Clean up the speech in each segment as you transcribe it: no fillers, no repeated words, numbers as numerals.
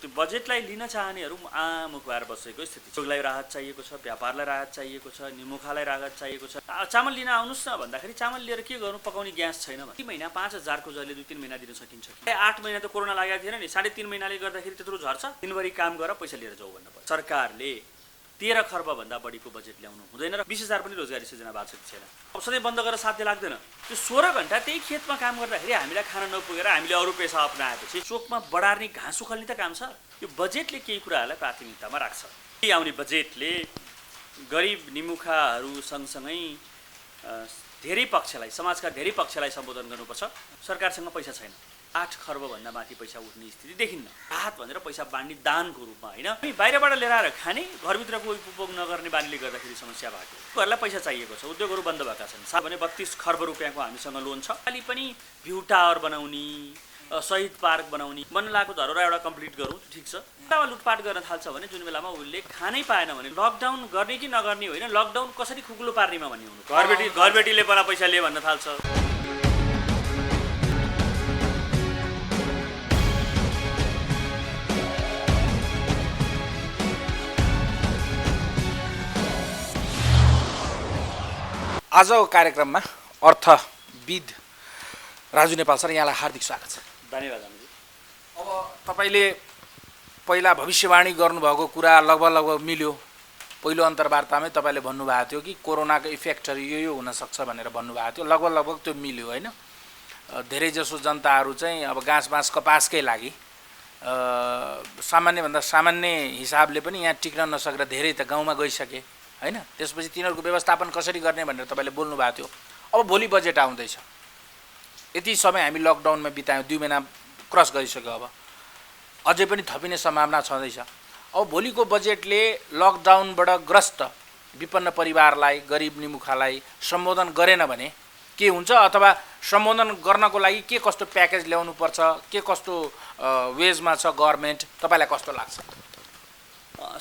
त्यो बजेटलाई लिन चाहनेहरू आमुख भएर बसेको स्थिति छ। उद्योगलाई राहत चाहिएको छ, व्यापारलाई राहत चाहिएको छ, निमुखालाई राहत चाहिएको छ। चामल लिन आउनुहोस् न भन्दाखेरि चामल लिएर के गर्नु, पकाउने ग्यास छैन भने 3 महिना 5,000 को जहिले 2-3 महिना दिन सकिन्छ कि 8 महिना त कोरोना लागेको थिएन नि, 3.5 महिनाले गर्दाखेरि त्यत्रो झर्छ। दिनभरि काम गरेर पैसा लिएर जाऊ भन्नु पर्छ। सरकारले 13 खर्ब भन्दा बढीको बजेट ल्याउनु हुँदैन र 20,000 पनि रोजगारी सृजना भएको छैन। अब सधैँ बन्द गरेर साध्य लाग्दैन। त्यो 16 घण्टा त्यही खेतमा काम गर्दाखेरि हामीलाई खान नपुगेर हामीले अरू पेसा अपनाएपछि चोकमा बढार्ने घाँस उखाल्ने त काम छ। यो बजेटले केही कुराहरूलाई प्राथमिकतामा राख्छ। आउने बजेटले गरिब निमुखाहरू सँगसँगै धेरै पक्षलाई, समाजका धेरै पक्षलाई सम्बोधन गर्नुपर्छ। सरकारसँग पैसा छैन, 8 खर्ब भन्दा माथि पैसा उठ्ने स्थिति देखिन्न। राहत भनेर पैसा बाँड्ने दानको रूपमा होइन, बाहिरबाट लिएर आएर खाने, घरभित्रको उपभोग नगर्ने बानीले गर्दाखेरि समस्या भएको। घरलाई पैसा चाहिएको छ, उद्योगहरू बन्द भएका छन्। भने 32 खर्ब रुपियाँको हामीसँग लोन छ। अलि पनि भ्यू टावर बनाउने, शहीद पार्क बनाउने, बन्न लागेको धरोहर एउटा कम्प्लिट गरौँ, ठिक छ। बेलामा लुटपाट गर्न थाल्छ भने जुन बेलामा उसले खानै पाएन भने लकडाउन गर्ने कि नगर्ने होइन, लकडाउन कसरी खुकुलो पार्नेमा भन्ने हुनु। घरबेटीले बना पैसा लिए भन्न थाल्छ। आजको कार्यक्रममा अर्थविद राजु नेपाल सर, यहाँलाई हार्दिक स्वागत छ। धन्यवाद अनुजी। अब तपाईँले पहिला भविष्यवाणी गर्नुभएको कुरा लगभग मिल्यो। पहिलो अन्तर्वार्तामै तपाईँले भन्नुभएको थियो कि कोरोनाको इफेक्टहरू यो हुनसक्छ भनेर भन्नुभएको थियो। लगभग त्यो मिल्यो होइन। धेरैजसो जनताहरू चाहिँ अब घाँस कपासकै लागि सामान्यभन्दा सामान्य हिसाबले पनि यहाँ टिक्न नसकेर धेरै त गाउँमा गइसके होइन। त्यसपछि तिनीहरूको व्यवस्थापन कसरी गर्ने भनेर तपाईँले बोल्नु भएको थियो। अब भोलि बजेट आउँदैछ। यति समय हामी लकडाउनमा बितायौँ, 2 महिना क्रस गरिसक्यो। अब अझै पनि थपिने सम्भावना छँदैछ। अब भोलिको बजेटले लकडाउनबाट ग्रस्त विपन्न परिवारलाई, गरिब निमुखालाई सम्बोधन गरेन भने के हुन्छ, अथवा सम्बोधन गर्नको लागि के कस्तो प्याकेज ल्याउनुपर्छ, के कस्तो वेजमा छ गभर्मेन्ट, तपाईँलाई कस्तो लाग्छ?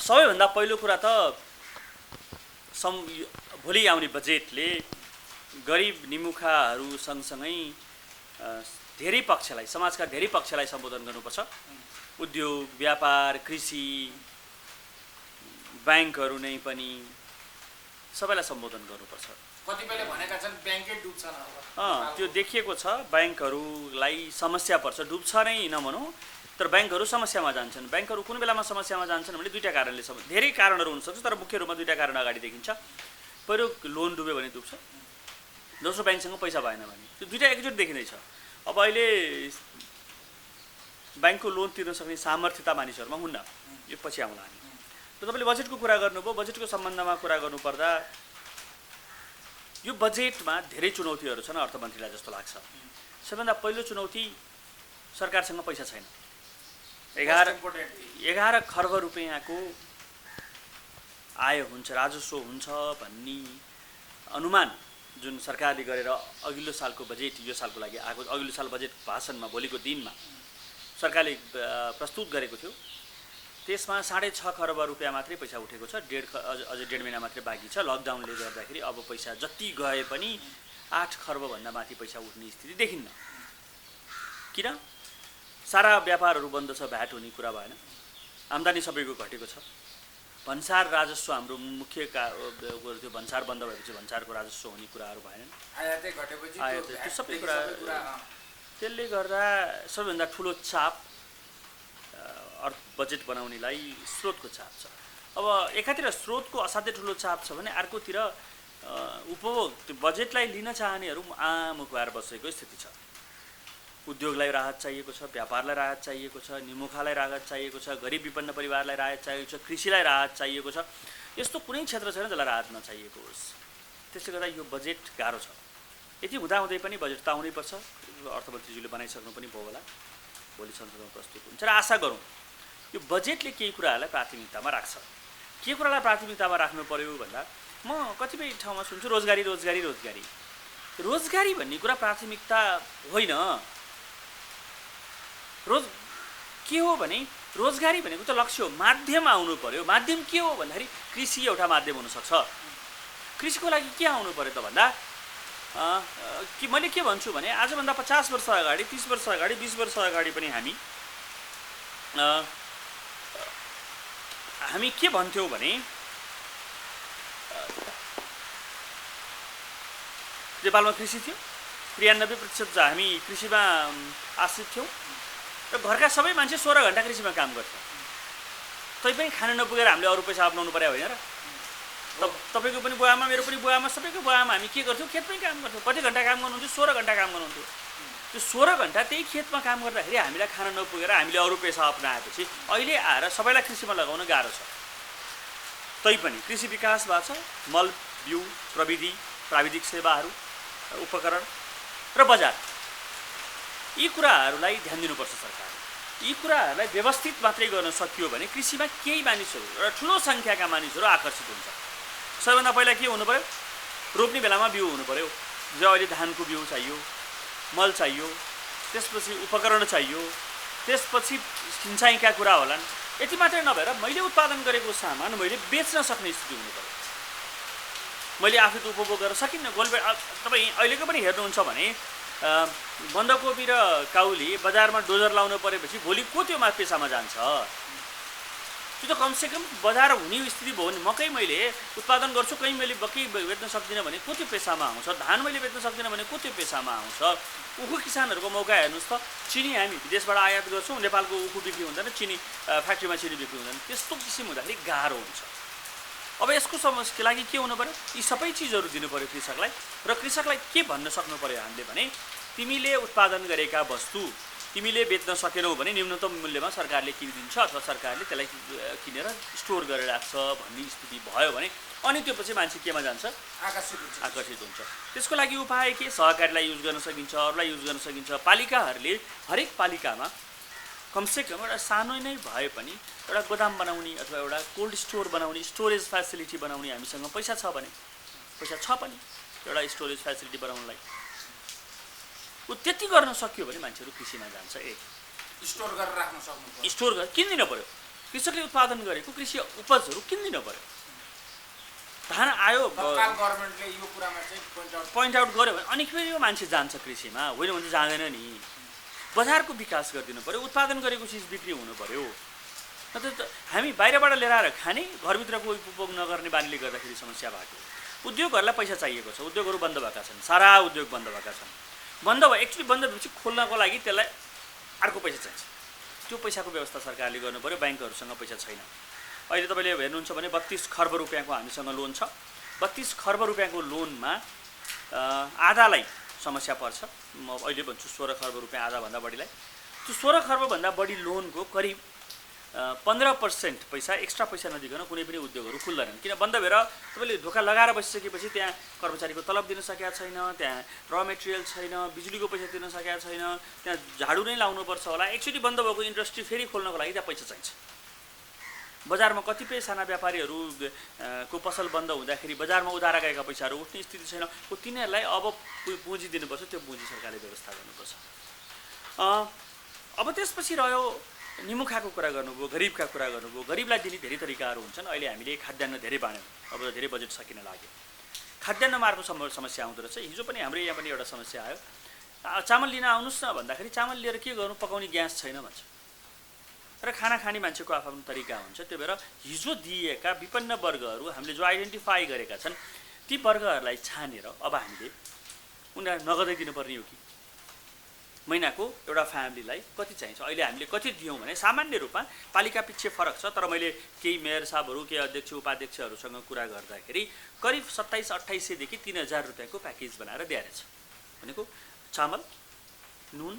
सबैभन्दा पहिलो कुरा त भोलि आउने बजेटले गरिब निमुखाहरू सँगसँगै धेरै पक्षलाई, समाजका धेरै पक्षलाई सम्बोधन गर्नुपर्छ। उद्योग, व्यापार, कृषि, ब्याङ्कहरू नै पनि सबैलाई सम्बोधन गर्नुपर्छ। कतिपयले भनेका छन् ब्याङ्कै डुब्छ न, त्यो देखिएको छ। ब्याङ्कहरूलाई समस्या पर्छ, डुब्छ नै नभनौँ, तर ब्याङ्कहरू समस्यामा जान्छन्। ब्याङ्कहरू कुन बेलामा समस्यामा जान्छन् भने 2टा कारणले, धेरै कारणहरू हुनसक्छ, तर मुख्य रूपमा 2टा कारण अगाडि देखिन्छ। पहिलो, लोन डुब्यो भने डुब्छ। दोस्रो, ब्याङ्कसँग पैसा भएन भने। त्यो 2टा एकजुट देखिँदैछ। अब अहिले ब्याङ्कको लोन तिर्न सक्ने सामर्थ्यता मानिसहरूमा हुन्न, यो पछि आउँला हामी। र तपाईँले बजेटको कुरा गर्नुभयो। बजेटको सम्बन्धमा कुरा गर्नुपर्दा यो बजेटमा धेरै चुनौतीहरू छन् अर्थमन्त्रीलाई जस्तो लाग्छ। सबैभन्दा पहिलो चुनौती, सरकारसँग पैसा छैन। 11 खर्ब रुपियाँको आय हुन्छ, राजस्व हुन्छ भन्ने अनुमान जुन सरकारले गरेर अघिल्लो सालको बजेट यो सालको लागि आएको, अघिल्लो साल बजेट भाषणमा भोलिको दिनमा सरकारले प्रस्तुत गरेको थियो, त्यसमा 6.5 खर्ब रुपियाँ मात्रै पैसा उठेको छ। अझै 1.5 महिना मात्रै बाँकी छ। लकडाउनले गर्दाखेरि अब पैसा जति गए पनि 8 खर्बभन्दा माथि पैसा उठ्ने स्थिति देखिन्न। किन? सारा व्यापारहरू बन्द छ, भ्याट हुने कुरा भएन, आम्दानी सबैको घटेको छ। भन्सार राजस्व हाम्रो मुख्य त्यो भन्सार बन्द भएपछि भन्सारको राजस्व हुने कुराहरू भएनन्। आयात त्यो सबै कुरा, त्यसले गर्दा सबैभन्दा ठुलो चाप बजेट बनाउनेलाई स्रोतको चाप छ। अब एकातिर स्रोतको असाध्यै ठुलो चाप छ भने अर्कोतिर उपभोग, त्यो बजेटलाई लिन चाहनेहरू आमुख भएर बसेको स्थिति छ। उद्योगलाई राहत चाहिएको छ, व्यापारलाई राहत चाहिएको छ, निमुखालाई राहत चाहिएको छ, गरिब विपन्न परिवारलाई राहत चाहिएको छ, कृषिलाई राहत चाहिएको छ। यस्तो कुनै क्षेत्र छैन जसलाई राहत नचाहिएको होस्। त्यसले गर्दा यो बजेट गाह्रो छ। यति हुँदाहुँदै पनि बजेट त आउनैपर्छ। अर्थमन्त्रीज्यूले बनाइसक्नु पनि भयो होला, भोलि संसदमा प्रस्तुत हुन्छ र आशा गरौँ यो बजेटले केही कुराहरूलाई प्राथमिकतामा राख्छ। के कुरालाई प्राथमिकतामा राख्नु पर्यो भन्दा, म कतिपय ठाउँमा सुन्छु रोजगारी रोजगारी रोजगारी। रोजगारी भन्ने कुरा प्राथमिकता होइन। के हो भने रोजगारी भनेको त लक्ष्य हो, माध्यम आउनु पर्यो। माध्यम के हो भन्दाखेरि कृषि एउटा माध्यम हुनसक्छ। कृषिको लागि के आउनु पर्यो त भन्दा, कि मैले के भन्छु भने आजभन्दा 50 वर्ष अगाडि, 30 वर्ष अगाडि, 20 वर्ष अगाडि पनि हामी हामी के भन्थ्यौँ भने नेपालमा कृषि थियो, 93% हामी कृषिमा आश्रित थियौँ र घरका सबै मान्छे 16 घण्टा कृषिमा काम गर्थ्यौँ। तैपनि खान नपुगेर हामीले अरू पैसा अपनाउनु पर्यो होइन र? तपाईँको पनि बुवामा, मेरो पनि बुवामा, सबैको बुवामा हामी के गर्थ्यौँ? खेतमै काम गर्थ्यौँ। कति घण्टा काम गर्नुहुन्थ्यो? 16 घण्टा काम गर्नुहुन्थ्यो। त्यो 16 घण्टा त्यही खेतमा काम गर्दाखेरि हामीलाई खान नपुगेर हामीले अरू पेसा अपनाएपछि अहिले आएर सबैलाई कृषिमा लगाउन गाह्रो छ। तैपनि कृषि विकास भएको छ, मल, बिउ, प्रविधि, प्राविधिक सेवाहरू, उपकरण र बजार, यी कुराहरूलाई ध्यान दिनुपर्छ सरकारले। यी कुराहरूलाई व्यवस्थित मात्रै गर्न सकियो भने कृषिमा केही मानिसहरू र ठुलो सङ्ख्याका मानिसहरू आकर्षित हुन्छ। सबैभन्दा पहिला के हुनु पर्यो? रोप्ने बेलामा बिउ हुनु पर्यो। जो अहिले धानको बिउ चाहियो, मल चाहियो, त्यसपछि उपकरण चाहियो, त्यसपछि सिँचाइका कुरा होलान्। यति मात्रै नभएर मैले उत्पादन गरेको सामान मैले बेच्न सक्ने स्थिति हुनु पर्यो। मैले आफै त उपभोग गर्न सकिन्न। तपाईँ अहिलेको पनि हेर्नुहुन्छ भने बन्दाकोपी र काउली बजारमा डोजर लाउनु परेपछि भोलि को त्यो पेसामा जान्छ? त्यो त कमसेकम बजार हुने स्थिति भयो भने मकै मैले उत्पादन गर्छु, कहीँ मैले मकै बेच्न सक्दिनँ भने को त्यो पेसामा आउँछ? धान मैले बेच्न सक्दिनँ भने को त्यो पेसामा आउँछ? उखु किसानहरूको मौका हेर्नुहोस् त। चिनी हामी विदेशबाट आयात गर्छौँ, नेपालको उखु बिक्री हुँदैन, चिनी फ्याक्ट्रीमा चिनी बिक्री हुँदैन। त्यस्तो किसिम हुँदाखेरि गाह्रो हुन्छ। अब यसको समस्याको लागि के हुनु पर्यो? यी सबै चिजहरू दिनु पर्यो कृषकलाई। र कृषकलाई के भन्न सक्नु पर्यो हामीले भने तिमीले उत्पादन गरेका वस्तु तिमीले बेच्न सकेनौ भने न्यूनतम मूल्यमा सरकारले किनिदिन्छ अथवा सरकारले त्यसलाई किनेर स्टोर गरेर राख्छ भन्ने स्थिति भयो भने अनि त्यो पछि मान्छे केमा जान्छ? आकर्षित हुन्छ। त्यसको लागि उपाय के? सहकारीलाई युज गर्न सकिन्छ, अरूलाई युज गर्न सकिन्छ। पालिकाहरूले हरेक पालिकामा कमसेकम एउटा सानो नै भए पनि एउटा गोदाम बनाउने अथवा एउटा कोल्ड स्टोर बनाउने, स्टोरेज फेसिलिटी बनाउने हामीसँग पैसा छ पनि एउटा स्टोरेज फेसिलिटी बनाउनलाई त्यति गर्न सक्यो भने मान्छेहरू कृषिमा जान्छ। स्टोर गरेर राख्न सक्नु, स्टोर गरेर किन्दिन पर्यो। कृषकले उत्पादन गरेको कृषि उपजहरू किन्दिन पर्यो। धान आयो, गभर्नमेन्टले यो कुरामा चाहिँ पोइन्ट आउट गर्यो भने अनि फेरि यो मान्छे जान्छ कृषिमा, होइन भने जाँदैन नि। बजारको विकास गरिदिनु पर्यो, उत्पादन गरेको चिज बिक्री हुनु पर्यो। नत्र त हामी बाहिरबाट लिएर आएर खाने, घरभित्रको उपभोग नगर्ने बानीले गर्दाखेरि समस्या भएको। उद्योगहरूलाई पैसा चाहिएको छ, उद्योगहरू बन्द भएका छन्, सारा उद्योग बन्द भएका छन्। बन्द भएपछि खोल्नको लागि त्यसलाई अर्को पैसा चाहिन्छ। त्यो पैसाको व्यवस्था सरकारले गर्नु पर्यो। ब्याङ्कहरूसँग पैसा छैन। अहिले तपाईँले हेर्नुहुन्छ भने 32 खर्ब रुपियाँको हामीसँग लोन छ। 32 खर्ब रुपियाँको लोनमा आधालाई समस्या पर्छ। म अहिले भन्छु 16 खर्ब रुपियाँ, आधाभन्दा बढीलाई। त्यो 16 खर्बभन्दा बढी लोनको करिब 15% पैसा एक्स्ट्रा पैसा नदिकन कुनै पनि उद्योगहरू खुल्दैनन्। किन? बन्द भएर तपाईँले ढोका लगाएर बसिसकेपछि त्यहाँ कर्मचारीको तलब दिन सकेका छैन, त्यहाँ र मेटेरियल छैन, बिजुलीको पैसा तिर्न सकेका छैन, त्यहाँ झाडु नै लाउनुपर्छ होला। एकचोटि बन्द भएको इन्डस्ट्री फेरि खोल्नको लागि त्यहाँ पैसा चाहिन्छ। बजारमा कतिपय साना व्यापारीहरूको पसल बन्द हुँदाखेरि बजारमा उधार गएका पैसाहरू उठ्ने स्थिति छैन। तिनीहरूलाई अब पुँजी दिनुपर्छ, त्यो पुँजी सरकारले व्यवस्था गर्नुपर्छ। अब त्यसपछि रह्यो निमुखाको कुरा गर्नुभयो, गरिबका कुरा गर्नुभयो। गरिबलाई दिने धेरै तरिकाहरू हुन्छन्। अहिले हामीले खाद्यान्न धेरै बाँड्यौँ, अब धेरै बजेट सकिन लाग्यो। खाद्यान्न मार्को समस्या आउँदो रहेछ। हिजो पनि हाम्रो यहाँ पनि एउटा समस्या आयो। चामल लिन आउनुहोस् न भन्दाखेरि चामल लिएर के गर्नु, पकाउने ग्यास छैन भन्छ। र खाना खाने मान्छेको आफ्नो तरिका हुन्छ। त्यही भएर हिजो दिएका विपन्न वर्गहरू हामीले जो आइडेन्टिफाई गरेका छन् ती वर्गहरूलाई छानेर अब हामीले उनीहरूलाई नगदै दिनुपर्ने हो कि महिनाको एउटा फ्यामिलीलाई कति चाहिन्छ? अहिले हामीले कति दियौँ भने सामान्य रूपमा पालिका पछि फरक छ। तर मैले केही मेयर साहबहरू, केही अध्यक्ष उपाध्यक्षहरूसँग कुरा गर्दाखेरि करिब 2700-2800देखि 3000 रुपियाँको प्याकेज बनाएर दिएर छ। भनेको चामल, नुन,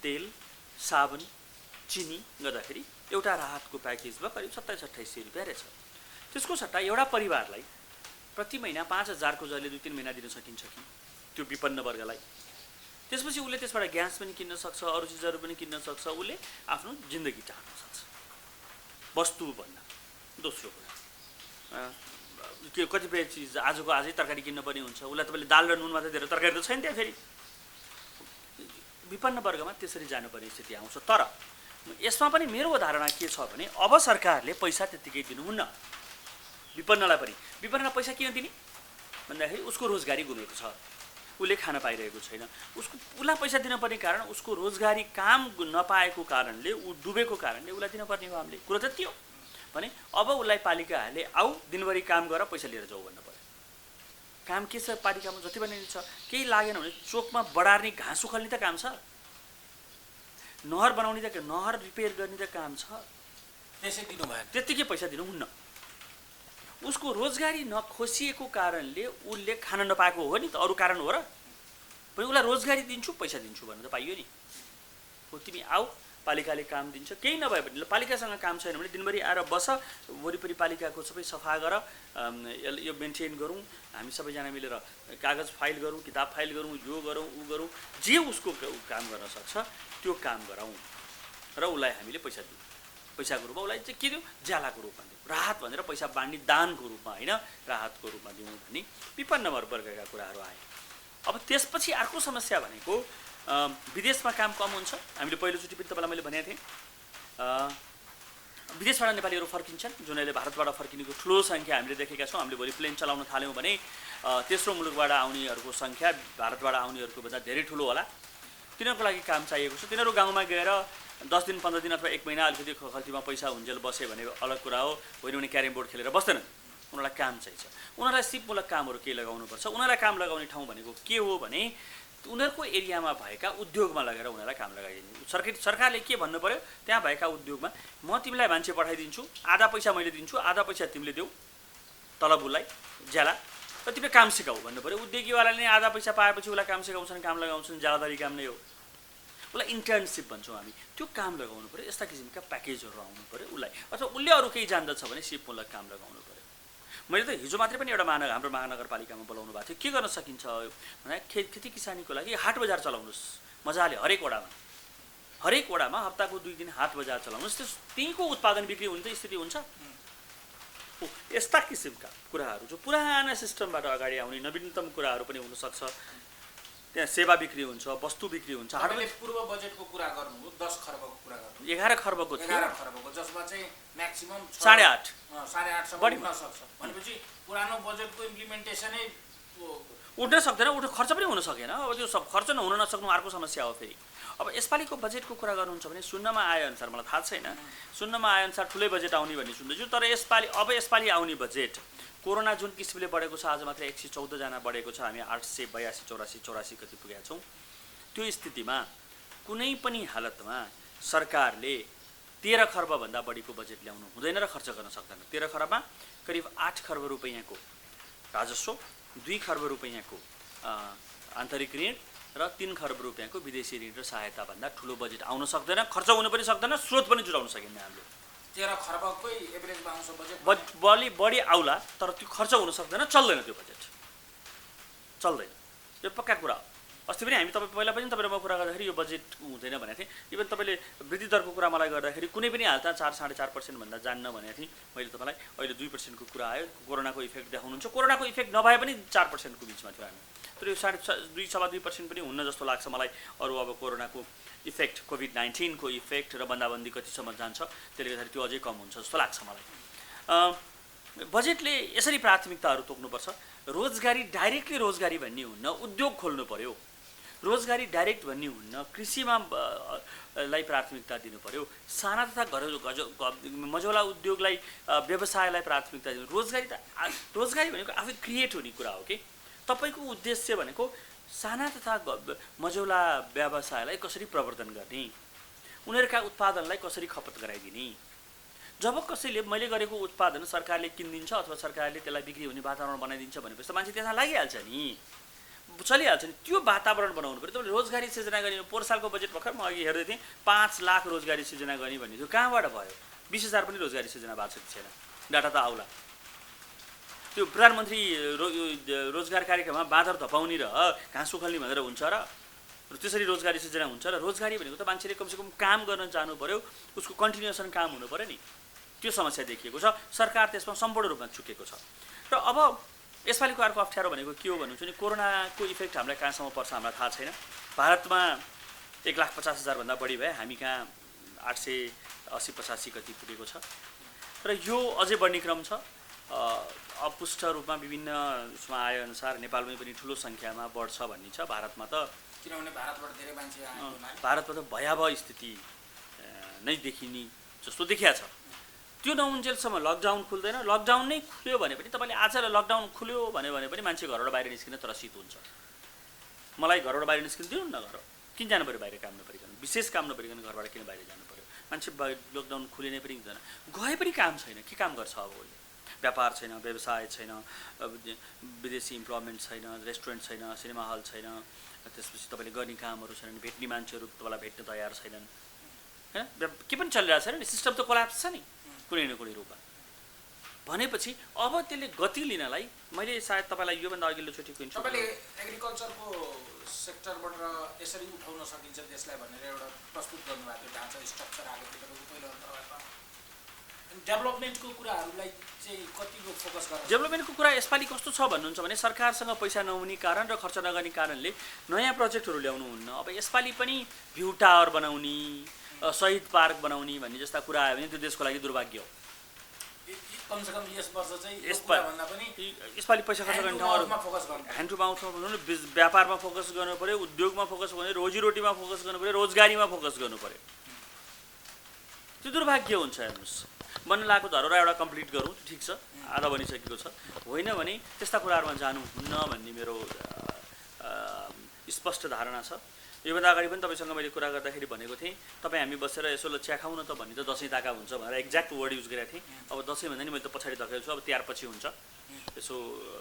तेल, साबुन, चिनी गर्दाखेरि एउटा राहतको प्याकेजमा करिब 2700-2800 रुपियाँ रहेछ। त्यसको सट्टा एउटा परिवारलाई प्रति महिना 5000 को जसले 2-3 महिना दिन सकिन्छ कि त्यो विपन्न वर्गलाई। त्यसपछि उसले त्यसबाट ग्यास पनि किन्न सक्छ, अरू चिजहरू पनि किन्न सक्छ, उसले आफ्नो जिन्दगी टार्न सक्छ। वस्तु भन्दा दोस्रो कुरा के कतिपय चिज आजको आजै तरकारी किन्न पर्ने हुन्छ। उसलाई तपाईँले दाल र नुन मात्रै दिएर तरकारी त छैन त्यहाँ। फेरि विपन्न वर्गमा त्यसरी जानुपर्ने स्थिति आउँछ। तर यसमा पनि मेरो धारणा के छ भने अब सरकारले पैसा त्यत्तिकै दिनुहुन्न विपन्नलाई पनि। विपन्नलाई पैसा किन दिने भन्दाखेरि उसको रोजगारी गुमेको छ, उसले खान पाइरहेको छैन। उसलाई पैसा दिनुपर्ने कारण उसको रोजगारी काम नपाएको कारणले, ऊ डुबेको कारणले उसलाई दिनुपर्ने हो हामीले। कुरो त त्यो। भने अब उसलाई पालिकाहरूले आऊ दिनभरि काम गर पैसा लिएर जाऊ भन्नु पर्यो। काम के छ पालिकामा जति पनि छ, केही लागेन भने चोकमा बढार्ने घाँस उखाल्ने त काम छ, नहर बनाउने त नहर रिपेयर गर्ने त काम छ, त्यसै दिनु भएन, त्यत्तिकै पैसा दिनुहुन्न। उसको रोजगारी नखोसिएको कारणले उसले खान नपाएको हो नि त, अरू कारण हो र? पनि उसलाई रोजगारी दिन्छु पैसा दिन्छु भन्नु त पाइयो नि। हो तिमी आऊ पालिकाले काम दिन्छ, केही नभए पनि पालिकासँग काम छैन भने दिनभरि आएर बस, वरिपरि पालिकाको सबै सफा गर, यो मेन्टेन गरौँ, हामी सबैजना मिलेर कागज फाइल गरौँ, किताब फाइल गरौँ, यो गरौँ ऊ गरौँ, जे उसको काम गर्न सक्छ त्यो काम गरौँ र उसलाई हामीले पैसा दिउँ। पैसाको रूपमा उसलाई चाहिँ के दिउँ? ज्यालाको रूपमा दिउँ, राहत भनेर पैसा बाँड्ने दानको रूपमा होइन, राहतको रूपमा दिउँ भन्ने विपन्न वर्गका कुराहरू आए। अब त्यसपछि अर्को समस्या भनेको विदेशमा काम कम हुन्छ। हामीले पहिलोचोटि पनि तपाईँलाई मैले भनेको थिएँ, विदेशबाट नेपालीहरू फर्किन्छन्, जुन अहिले भारतबाट फर्किनेको ठुलो सङ्ख्या हामीले देखेका छौँ। हामीले भोलि प्लेन चलाउन थाल्यौँ भने तेस्रो मुलुकबाट आउनेहरूको सङ्ख्या भारतबाट आउनेहरूको भन्दा धेरै ठुलो होला। तिनीहरूको लागि काम चाहिएको छ। तिनीहरू गाउँमा गएर 10 दिन 15 दिन अथवा 1 महिना अलिकति खल्तीमा पैसा हुन्जेल बसे भने अलग कुरा हो, होइन भने क्यारम बोर्ड खेलेर बस्दैनन्। उनीहरूलाई काम चाहिन्छ। उनीहरूलाई सिपमूलक कामहरू के लगाउनुपर्छ? उनीहरूलाई काम लगाउने ठाउँ भनेको के हो भने उनीहरूको एरियामा भएका उद्योगमा लगेर उनीहरूलाई काम लगाइदिनु। सरकारले के भन्नु पऱ्यो? त्यहाँ भएका उद्योगमा म तिमीलाई मान्छे पठाइदिन्छु, आधा पैसा मैले दिन्छु, आधा पैसा तिमीले देऊ तलब उसलाई ज्याला, र तिमीले काम सिकाऊ भन्नु पऱ्यो। उद्योगीवालाले आधा पैसा पाएपछि उसलाई काम सिकाउँछन्, काम लगाउँछन्, ज्यादाधरी काम नै हो। उसलाई इन्टर्नसिप भन्छौँ हामी, त्यो काम लगाउनु पऱ्यो। यस्ता किसिमका प्याकेजहरू आउनु पऱ्यो उसलाई, अथवा उसले अरू केही जान्दछ भने सिपमूलक काम लगाउनु पऱ्यो। मैले त हिजो मात्रै पनि एउटा हाम्रो महानगरपालिकामा बोलाउनु भएको थियो। के गर्न सकिन्छ भने खेती किसानीको लागि हाट बजार चलाउनुहोस् मजाले, हरेक वडामा हप्ताको 2 दिन हाट बजार चलाउनुहोस्, त्यहीँको उत्पादन बिक्री हुने त स्थिति हुन्छ। यस्ता किसिमका कुराहरू जो पुराना सिस्टमबाट अगाडि आउने नवीनतम कुराहरू पनि हुनसक्छ। त्यहाँ सेवा बिक्री हुन्छ, वस्तु बिक्री हुन्छ। पूर्व बजेटको कुरा गर्नुभयो, 10 खर्बको कुरा गर्नु, 11 खर्बको थियो, 11 खर्बको, जसमा चाहिँ म्याक्सिमम 8.5 सम्म बढ्न सक्छ। भनेपछि पुरानो बजेटको इम्प्लिमेन्टेसनै उठ्न सक्दैन, खर्च पनि हुन सकेन। अब त्यो सब खर्च हुन नसक्नु अर्को समस्या हो फेरि। अब यसपालिको बजेटको कुरा गर्नुहुन्छ भने सुन्नमा आएअनुसार, मलाई थाहा छैन, सुन्नमा आएअनुसार ठुलै बजेट आउने भन्ने सुन्दैछु। तर यसपालि आउने बजेट कोरोना जुन किसिमले बढेको छ, आज मात्र 114 जना बढेको छ, हामी 882 84 कति पुगेका छौँ। त्यो स्थितिमा कुनै पनि हालतमा सरकारले 13 खर्बभन्दा बढीको बजेट ल्याउनु हुँदैन र खर्च गर्न सक्दैन। 13 खर्बमा करिब 8 खर्ब रुपैयाँको राजस्व, 2 खर्ब रुपैयाँको आन्तरिक ऋण र 3 खर्ब रुपैयाँको विदेशी ऋण र सहायता भन्दा ठुलो बजेट आउन सक्दैन, खर्च हुन पनि सक्दैन, स्रोत पनि जुटाउन सकिन्न। हामीले 13 खर्बकै एभरेजमा आउँछ बजेट, बढी आउला तर त्यो खर्च हुन सक्दैन, चल्दैन, त्यो बजेट चल्दैन, यो पक्का कुरा हो। अस्ति पनि हामी पहिला पनि तपाईँले म कुरा गर्दाखेरि यो बजेट हुँदैन भनेको थिएँ। इभन तपाईँले वृद्धि दरको कुरा मलाई गर्दाखेरि कुनै पनि हालतमा 4-4.5% भन्दा जान्न भनेको थिएँ मैले तपाईँलाई। अहिले 2% को कुरा आयो, कोरोनाको इफेक्ट देखाउनुहुन्छ। कोरोनाको इफेक्ट नभए पनि 4% को बिचमा थियो हामी, तर यो 2.5% पनि हुन्न जस्तो लाग्छ मलाई। अरू अब कोरोनाको इफेक्ट, कोभिड-19 को इफेक्ट र बन्दाबन्दी कतिसम्म जान्छ, त्यसले गर्दाखेरि त्यो अझै कम हुन्छ जस्तो लाग्छ मलाई। बजेटले यसरी प्राथमिकताहरू तोक्नुपर्छ। रोजगारी डाइरेक्टली रोजगारी भन्ने हुन्न, उद्योग खोल्नु पर्यो। रोजगारी डाइरेक्ट भन्ने हुन्न, कृषिमा लाई प्राथमिकता दिनु पर्यो। साना तथा मझौला उद्योगलाई, व्यवसायलाई प्राथमिकता दिनु। रोजगारी भनेको आफै क्रिएट हुने कुरा हो कि तपाईँको उद्देश्य भनेको साना तथा मझौला व्यवसायलाई कसरी प्रवर्धन गर्ने, उनीहरूका उत्पादनलाई कसरी खपत गराइदिने। जब कसैले मैले गरेको उत्पादन सरकारले किनिदिन्छ अथवा सरकारले त्यसलाई बिक्री हुने वातावरण बनाइदिन्छ भनेपछि त मान्छे त्यसमा लागिहाल्छ नि, चलिहाल्छ नि। त्यो वातावरण बनाउनु पऱ्यो। तपाईँले रोजगारी सिर्जना गर्ने, पोहोर सालको बजेट भर्खर म अघि हेर्दै थिएँ, 5 लाख रोजगारी सिर्जना गर्ने भन्ने थियो। कहाँबाट भयो? 20,000 पनि रोजगारी सिर्जना भएको छैन, डाटा त आउला। त्यो प्रधानमन्त्री रोजगार कार्यक्रममा बाँदर धपाउने र घाँस उखाल्ने भनेर हुन्छ र त्यसरी रोजगारी सिर्जना हुन्छ र? रोजगारी भनेको त मान्छेले कमसेकम काम गर्न जानु पऱ्यो, उसको कन्टिन्युसन काम हुनु पऱ्यो नि। त्यो समस्या देखिएको छ, सरकार त्यसमा सम्पूर्ण रूपमा चुकेको छ। र अब यसपालिको अर्को अप्ठ्यारो भनेको के हो भन्नुहुन्छ भने कोरोनाको इफेक्ट हामीलाई कहाँसम्म पर्छ हामीलाई थाहा छैन। भारतमा 1,50,000 भन्दा बढी भए, हामी कहाँ 880-85 कति पुगेको छ र यो अझै बढ्ने क्रम छ। अपुष्ट रूपमा विभिन्न उसमा आएअनुसार नेपालमै पनि ठुलो सङ्ख्यामा बढ्छ भन्ने छ। भारतमा त किनभने भारतबाट धेरै मान्छे आएको, भारतमा त भयावह स्थिति नै देखिने जस्तो देखिया छ। त्यो नहुन्जेलसम्म लकडाउन खुल्दैन। लकडाउन नै खुल्यो भने पनि तपाईँले आज लकडाउन खुल्यो भने पनि मान्छे घरबाट बाहिर निस्किन त्रसित हुन्छ। मलाई घरबाट बाहिर निस्किन दिनु न, घर किन जानु पऱ्यो बाहिर, काम नपरिकन, विशेष काम नपरिकन घरबाट किन बाहिर जानु पऱ्यो? मान्छे लकडाउन खुलिनै पनि हुँदैन, गए पनि काम छैन, के काम गर्छ अब उसले? व्यापार छैन, व्यवसाय छैन, विदेशी इम्प्लोयमेन्ट छैन, रेस्टुरेन्ट छैन, सिनेमा हल छैन, त्यसपछि तपाईँले गर्ने कामहरू छैनन्, भेट्ने मान्छेहरू तपाईँलाई भेट्न तयार छैनन्, होइन? के पनि चलिरहेको छैन नि, सिस्टम त कोल्याप्स छ नि कुनै न कुनै रूपमा। भनेपछि अब त्यसले गति लिनलाई मैले सायद तपाईँलाई योभन्दा अघिल्लोचोटिको तपाईँले एग्रिकल्चरको सेक्टरबाट यसरी उठाउन सकिन्छ देशलाई भनेर एउटा प्रस्तुत गर्नुभएको थियो ढाँचा स्ट्रक्चर आएको थियो तपाईँको पहिलो अन्तर्वार्तामा। डेभलपमेन्टको कुराहरूलाई चाहिँ कतिको फोकस गर्छ? डेभलपमेन्टको कुरा यसपालि कस्तो छ भन्नुहुन्छ भने सरकारसँग पैसा नहुने कारण र खर्च नगर्ने कारणले नयाँ प्रोजेक्टहरू ल्याउनु हुन्न। अब यसपालि पनि भ्यू टावर बनाउने, शहीद पार्क बनाउने भन्ने जस्ता कुरा आयो भने त्यो देशको लागि दुर्भाग्य हो। कमसेकम यस वर्ष चाहिँ यसपालि पैसा खर्च गर्ने ठाउँहरू ह्यान्ड टु माउथमा फोकस, व्यापारमा फोकस गर्नु पऱ्यो, उद्योगमा फोकस गर्नु, रोजीरोटीमा फोकस गर्नु पऱ्यो, रोजगारीमा फोकस गर्नु पऱ्यो। त्यो दुर्भाग्य हुन्छ। हेर्नुहोस्, बन्न लागेको धरोहर एउटा कम्प्लिट गरौँ, ठिक छ, आधा बनिसकेको छ, होइन भने त्यस्ता कुराहरूमा जानुहुन्न भन्ने मेरो स्पष्ट धारणा छ। योभन्दा अगाडि पनि तपाईँसँग मैले कुरा गर्दाखेरि भनेको थिएँ, तपाईँ हामी बसेर यसो चिया खाउँ न त भन्ने त दसैँ ताका हुन्छ भनेर एक्ज्याक्ट वर्ड युज गरेको थिएँ। अब दसैँ भन्दा नि मैले त पछाडि धकेल्छु, अब तिहार पछि हुन्छ, यसो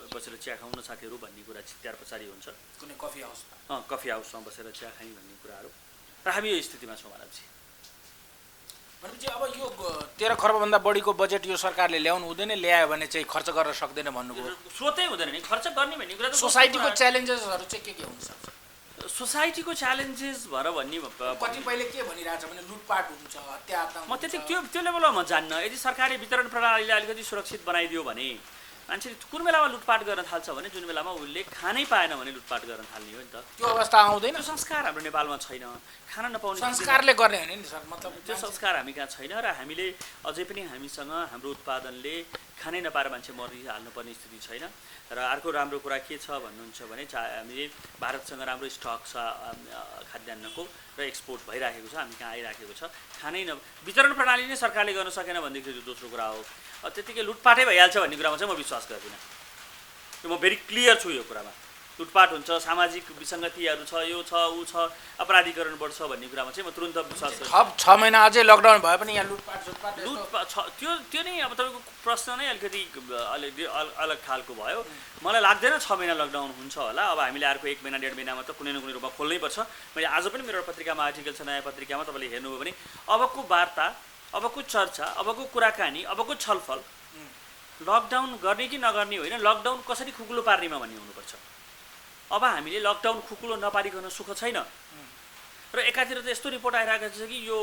बसेर चिया खाउँ न साथीहरू भन्ने कुरा तिहार पछाडि हुन्छ, कुनै कफी हाउसमा कफी हाउसमा बसेर चिया खाने भन्ने कुराहरू। र हामी यो स्थितिमा छौँ महाराजजी। भनेपछि अब यो 13 खर्बभन्दा बढीको बजेट यो सरकारले ल्याउनु हुँदैन, ल्यायो भने चाहिँ खर्च गर्न सक्दैन भन्नुभयो। स्रोतै हुँदैन नि खर्च गर्ने भन्ने कुरा। सोसाइटीको च्यालेन्जेसहरू चाहिँ के हुन सक्छ? सोसाइटीको च्यालेन्जेस भएर भन्ने कतिपयले के भनिरहेछ भने लुटपाट हुन्छ, हत्या आतङ्क। म त्यति त्यो लेभलमा म जान्न। यदि सरकारले वितरण प्रणालीलाई अलिकति सुरक्षित बनाइदियो भने मान्छे कुन बेलामा लुटपाट गर्न थाल्छ भने जुन बेलामा उसले खानै पाएन भने लुटपाट गर्न थाल्ने हो नि त। त्यो अवस्था आउँदैन। त्यो संस्कार हाम्रो नेपालमा छैन, खान नपाउने संस्कारले गर्ने होइन नि सर, मतलब त्यो संस्कार हामी कहाँ छैन। र हामीले अझै पनि हामीसँग हाम्रो उत्पादनले खानै नपाएर मान्छे मरिहाल्नुपर्ने स्थिति छैन। र अर्को राम्रो कुरा के छ भन्नुहुन्छ भने हामीले भारतसँग राम्रो स्टक छ खाद्यान्नको र एक्सपोर्ट भइराखेको छ, हामी कहाँ आइराखेको छ। खानै वितरण प्रणाली नै सरकारले गर्न सकेन भनेदेखि त्यो दोस्रो कुरा हो। त्यतिकै लुटपाटै भइहाल्छ भन्ने कुरामा चाहिँ म विश्वास गर्दिनँ। म भेरी क्लियर छु यो कुरामा। लुटपाट हुन्छ, सामाजिक विसङ्गतिहरू छ, यो छ ऊ छ, अपराधीकरण बढ्छ भन्ने कुरामा चाहिँ म तुरन्त विश्वास गर्छु। 6 महिना अझै लकडाउन भए पनि यहाँ लुटपाट त्यो नै अब तपाईँको प्रश्न नै अलिकति अलग खालको भयो। मलाई लाग्दैन 6 महिना लकडाउन हुन्छ होला। अब हामीले अर्को 1 महिना 1.5 महिनामा त कुनै न कुनै रूपमा खोल्नै पर्छ। मैले आज पनि मेरो पत्रिकामा आर्टिकल छ, नयाँ पत्रिकामा, तपाईँले हेर्नुभयो भने अबको वार्ता, अबको चर्चा, अबको कुराकानी, अबको छलफल लकडाउन गर्ने कि नगर्ने होइन, लकडाउन कसरी खुकुलो पार्नेमा भन्ने हुनुपर्छ। अब हामीले लकडाउन खुकुलो नपारिकन सुख छैन। र एकातिर त यस्तो रिपोर्ट आइरहेको छ कि यो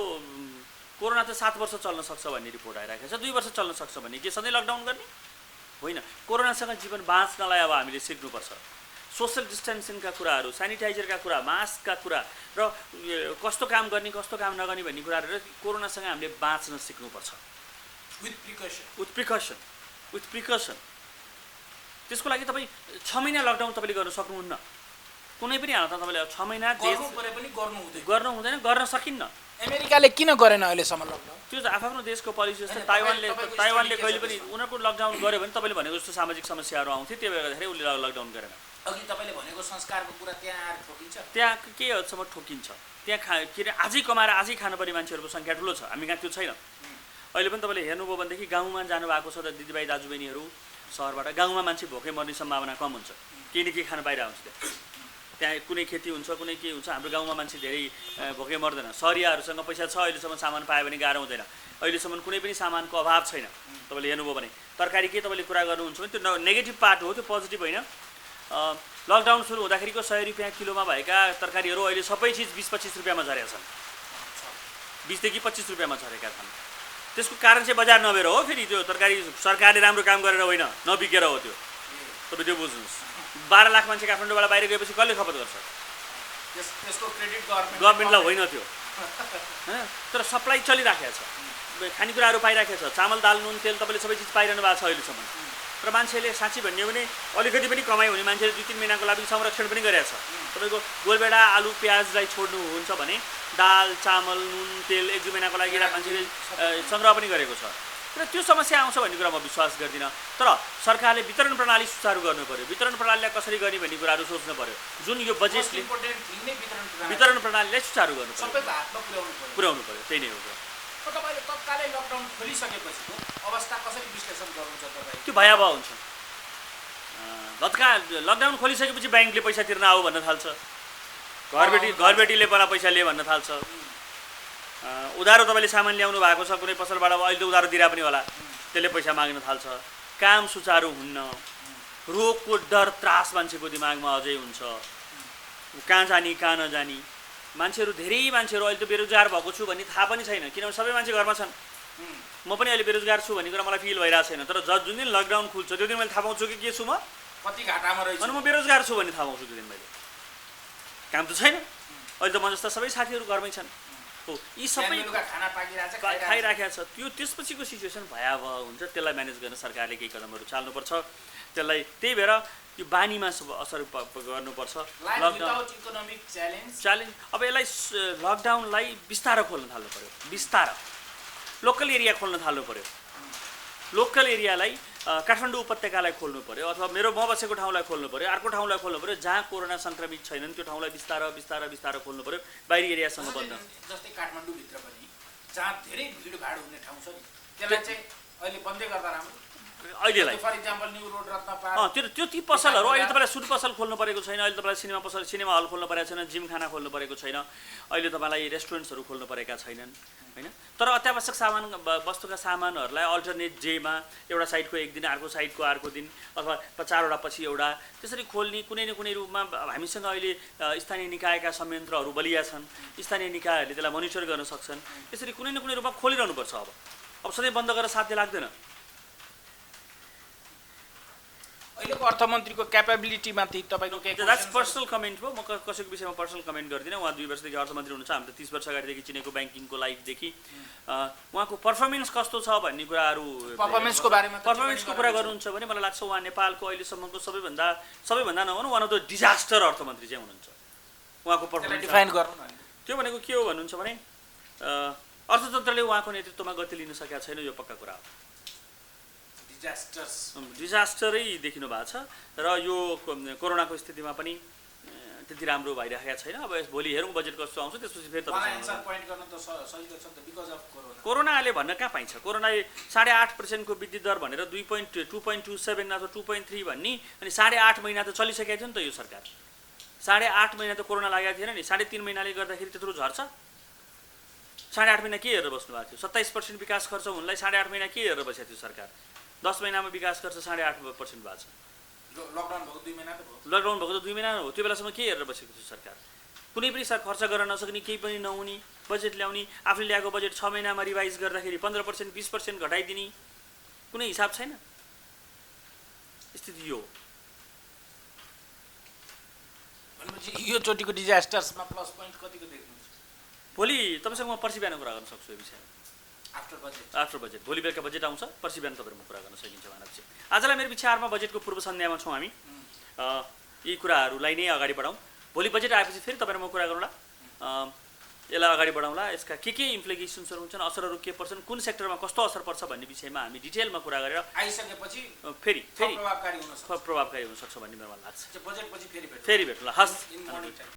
कोरोना त 7 वर्ष चल्न सक्छ भन्ने रिपोर्ट आइरहेको छ। 2 वर्ष चल्न सक्छ भने के सधैँ लकडाउन गर्ने होइन। कोरोनासँग जीवन बाँच्नलाई अब हामीले सिक्नुपर्छ। सोसल डिस्टेन्सिङका कुराहरू, सेनिटाइजरका कुरा, मास्कका कुरा र कस्तो काम गर्ने कस्तो काम नगर्ने भन्ने कुराहरू र कोरोनासँग हामीले बाँच्न सिक्नुपर्छ विथ प्रिकसन। त्यसको लागि तपाईँ 6 महिना लकडाउन तपाईँले गर्न सक्नुहुन्न। कुनै पनि हालतमा तपाईँले 6 महिना गर्नु हुँदैन, गर्न सकिन्न। अमेरिकाले किन गरेन अहिलेसम्म लकडाउन? त्यो आफ्नो देशको पोलिसी जस्तो। ताइवानले कहिले पनि उनीहरूको लकडाउन गर्यो भने तपाईँले भनेको जस्तो सामाजिक समस्याहरू आउँथ्यो, त्यो गर्दाखेरि उसले लकडाउन गरेन। अघि तपाईँले भनेको संस्कारको कुरा त्यहाँ ठोकिन्छ, त्यहाँ के हदसम्म ठोकिन्छ। त्यहाँ के अरे आजै कमाएर आजै खानुपर्ने मान्छेहरूको सङ्ख्या ठुलो छ, हामी कहाँ त्यो छैन। अहिले पनि तपाईँले हेर्नुभयो भनेदेखि गाउँमा जानुभएको छ त दिदीभाइ दाजुबहिनीहरू सहरबाट, गाउँमा मान्छे भोकै मर्ने सम्भावना कम हुन्छ, केही न केही खान पाइरहेको हुन्छ। त्यहाँ कुनै खेती हुन्छ, कुनै के हुन्छ, हाम्रो गाउँमा मान्छे धेरै भोकै मर्दैन। सहरियाहरूसँग पैसा छ, अहिलेसम्म सामान पायो भने गाह्रो हुँदैन। अहिलेसम्म कुनै पनि सामानको अभाव छैन। तपाईँले हेर्नुभयो भने तरकारी के तपाईँले कुरा गर्नुहुन्छ भने त्यो नेगेटिभ पार्ट हो, त्यो पोजिटिभ होइन। लकडाउन सुरु हुँदाखेरिको 100 रुपियाँ किलोमा भएका तरकारीहरू अहिले सबै चिज 20-25 रुपियाँमा झरेका छन्। 20 देखि 25 रुपियाँमा झरेका छन्। त्यसको कारण चाहिँ बजार नभएर हो। फेरि त्यो तरकारी सरकारले राम्रो काम गरेर होइन, नबिकेर हो। त्यो तपाईँ त्यो बुझ्नुहोस्। 12 लाख मान्छे काठमाडौँबाट बाहिर गएपछि कसले खपत गर्छ? त्यसको क्रेडिट गभर्मेन्टलाई होइन त्यो होइन। तर सप्लाई चलिराखेको छ, खानेकुराहरू पाइराखेको छ, चामल दाल नुन तेल तपाईँले सबै चिज पाइरहनु भएको छ अहिलेसम्म। र मान्छेले साँच्ची भन्ने हो भने अलिकति पनि कमाइ हुने मान्छेले 2-3 महिनाको लागि संरक्षण पनि गरेको छ। तपाईँको गोलभेडा आलु प्याजलाई छोड्नुहुन्छ भने दाल चामल नुन तेल 1-2 महिनाको लागि मान्छेले सङ्ग्रह पनि गरेको छ। र त्यो समस्या आउँछ भन्ने कुरा म विश्वास गर्दिनँ। तर सरकारले वितरण प्रणाली सुचारू गर्नु पर्यो, वितरण प्रणालीलाई कसरी गर्ने भन्ने कुराहरू सोच्नु पर्यो। जुन यो बजेटले वितरण प्रणालीलाई सुचारू गर्नु पर्यो, सबैको हातमा पुर्याउनु पर्यो, त्यही नै हो कुरा। तपाईले तत्कालै लकडाउन खोलिसकेपछिको अवस्था कसरी विश्लेषण गर्नुहुन्छ तपाईँ? त्यो भयावह हुन्छ। तत्काल लकडाउन खोलिसकेपछि ब्याङ्कले पैसा तिर्न आऊ भन्न थाल्छ, घरबेटीले पहिला पैसा लिए भन्न थाल्छ, उधारो तपाईँले सामान ल्याउनु भएको छ कुनै पसलबाट, अहिले त उधारो दिरा पनि होला, त्यसले पैसा माग्न थाल्छ, काम सुचारू हुन्न, रोगको डर त्रास मान्छेको दिमागमा अझै हुन्छ, कहाँ जाने कहाँ नजाने, धेरै मान्छेहरू अहिले त बेरोजगार भएको छु भन्ने थाहा पनि छैन, किनभने सबै मान्छे घरमा छन्। म पनि अहिले बेरोजगार छु भन्ने कुरा मलाई फिल भइरहेको छैन, तर जुन दिन लकडाउन खुल्छ त्यो दिन मैले थाहा पाउँछु कि के छु, म कति घाटामा रहेछु, अनि म बेरोजगार छु भन्ने थाहा पाउँछु त्यो दिन मैले। काम त छैन, अहिले त म जस्ता सबै साथीहरू घरमै छन्, हो, यी सबै खाना खाइराखेको छ। त्यो त्यसपछिको सिचुएसन भयावह हुन्छ, त्यसलाई म्यानेज गर्न सरकारले केही कदमहरू चाल्नुपर्छ। त्यसलाई त्यही भएर यो बानीमा असर गर्नुपर्छ। च्यालेन्ज अब यसलाई लकडाउनलाई बिस्तारो खोल्न थाल्नु पऱ्यो, बिस्तारो लोकल एरिया खोल्न थाल्नु पऱ्यो, लोकल एरियालाई काठमाडौँ उपत्यकालाई खोल्नु पऱ्यो, अथवा म बसेको ठाउँलाई खोल्नु पऱ्यो, अर्को ठाउँलाई खोल्नु पऱ्यो, जहाँ कोरोना सङ्क्रमित छैनन् त्यो ठाउँलाई बिस्तारो खोल्नु पऱ्यो, बाहिरी एरियासम्म बन्द। जस्तै काठमाडौँभित्र पनि जहाँ धेरै भिडभाड हुने ठाउँ छ नि त्यसलाई चाहिँ अहिले बन्दै गर्दा राम्रो। अहिलेलाई फर इक्जाम्पल न्यू रोड रत्न त्यो ती पसलहरू अहिले तपाईँलाई सुट पसल खोल्नु परेको छैन, अहिले तपाईँलाई सिनेमा हल खोल्नु परेको छैन, जिम खाना खोल्नु परेको छैन, अहिले तपाईँलाई रेस्टुरेन्ट्सहरू खोल्नु परेका छैनन्, होइन। तर अत्यावश्यक वस्तुका सामानहरूलाई अल्टरनेट डेमा एउटा साइडको एक दिन, अर्को साइडको अर्को दिन, अथवा 4वटा पछि एउटा त्यसरी खोल्ने कुनै न कुनै रूपमा हामीसँग अहिले स्थानीय निकायका संयन्त्रहरू बलिया छन्, स्थानीय निकायहरूले त्यसलाई मोनिटर गर्न सक्छन्, त्यसरी कुनै न कुनै रूपमा खोलिरहनुपर्छ। अब सधैँ बन्द गरेर साध्य लाग्दैन। अहिलेको अर्थमन्त्रीको क्यापेबिलिटीमाथि तपाईँको के? द्याट्स पर्सनल कमेन्ट हो, म कसैको विषयमा पर्सनल कमेन्ट गर्दिनँ। उहाँ 2 वर्षदेखि अर्थमन्त्री हुनुहुन्छ, हामी त 30 वर्ष अगाडिदेखि चिनेको ब्याङ्किङको लाइफदेखि। उहाँको पर्फर्मेन्स कस्तो छ भन्ने कुराहरू, पर्फर्मेन्सको कुरा गर्नुहुन्छ भने मलाई लाग्छ उहाँ नेपालको अहिलेसम्मको सबैभन्दा नभनौँ वान अफ द डिजास्टर अर्थमन्त्री चाहिँ हुनुहुन्छ। उहाँको पर्फर्मेन्स डिफाइन गर्नु त्यो भनेको के हो भन्नुहुन्छ भने अर्थतन्त्रले उहाँको नेतृत्वमा गति लिन सकेका छैन, यो पक्का कुरा हो। डिजास्टरै देखिनु भएको छ र यो कोरोनाको स्थितिमा पनि त्यति राम्रो भइरहेको छैन। अब भोलि हेरौँ बजेट कस्तो आउँछ, त्यसपछि फेरि कोरोनाले भन्न कहाँ पाइन्छ। कोरोनाले 8.5% को वृद्धि दर भनेर 2.27 अथवा 2.3 भन्ने, अनि 8.5 महिना त चलिसकेको थियो नि त यो सरकार। 8.5 महिना त कोरोना लागेको थिएन नि, 3.5 महिनाले गर्दाखेरि त्यत्रो झर्छ। 8.5 महिना के हेरेर बस्नु भएको थियो? 27% विकास खर्च हुनलाई 8.5 महिना के हेरेर बसेको थियो सरकार? 10 महिनामा विकास खर्च 8.5% भएको छ। लकडाउन भएको 2 महिना त भयो, लकडाउन भएको त 2 महिना हो। त्यो बेलासम्म के हेरेर बसेको थियो सरकार? कुनै पनि खर्च गर्न नसक्ने, केही पनि नहुने बजेट ल्याउने, आफूले ल्याएको बजेट 6 महिनामा रिभाइज गर्दाखेरि 15% 20% घटाइदिने, कुनै हिसाब छैन। स्थिति यो भनेपछि यो चोटिको डिजास्टर्समा प्लस पोइन्ट कतिको देख्नुहुन्छ? भोलि तपाईँसँग म पर्सि बिहान कुरा गर्न सक्छु यो विषयमा। आफ्टर बजेट भोलि बेलुका बजेट आउँछ, पर्सि बिहान तपाईँहरूमा कुरा गर्न सकिन्छ भनेपछि। आजलाई मेरो विचारमा बजेटको पूर्व सन्ध्यामा छौँ हामी। यी कुराहरूलाई नै अगाडि बढाउँ। भोलि बजेट आएपछि फेरि तपाईँहरूमा कुरा गरौँला, यसलाई अगाडि बढाउँला, यसका के इम्प्लिकेसन्सहरू हुन्छन्, असरहरू के पर्छन्, कुन सेक्टरमा कस्तो असर पर्छ भन्ने विषयमा हामी डिटेलमा कुरा गरेर आइसकेपछि फेरि प्रभावकारी हुन सक्छ भन्ने मलाई लाग्छ। बजेटपछि फेरि भेटौँला। हस्।